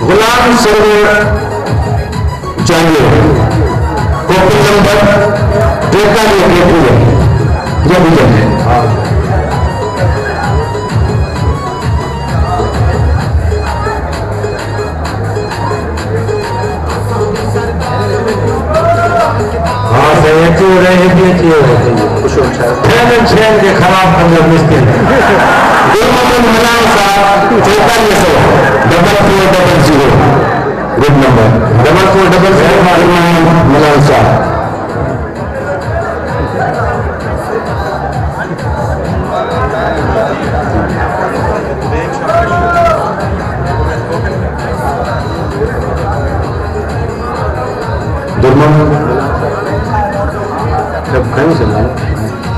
गुलाम server चाहिए copy number 43 के खराब करना मुश्किल है। ग्रुप नंबर 4400 मलाल साहब।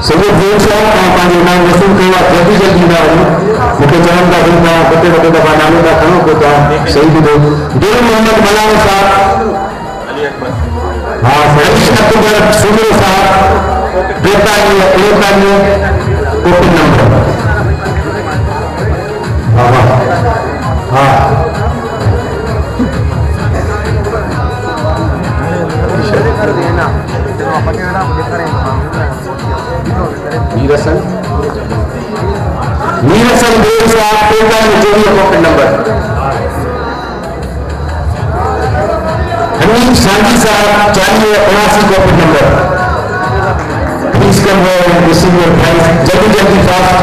सैयद देव साहब नाम वसूल कया जल्दी जल्दी ना मुख्य चरण का दिन बटे बटे दफा नामे का खड़ो को सही भी दो दुर मोहम्मद मलाल साहब। हाँ हरीश अक्बर सुनील साहब 43 कॉपी नंबर। हाँ नीरसन देव साहब 43 कॉपी नंबर। हनीफ सांझी साहब 4079 copy number. Please come receive your prize जल्दी जल्दी फास्ट।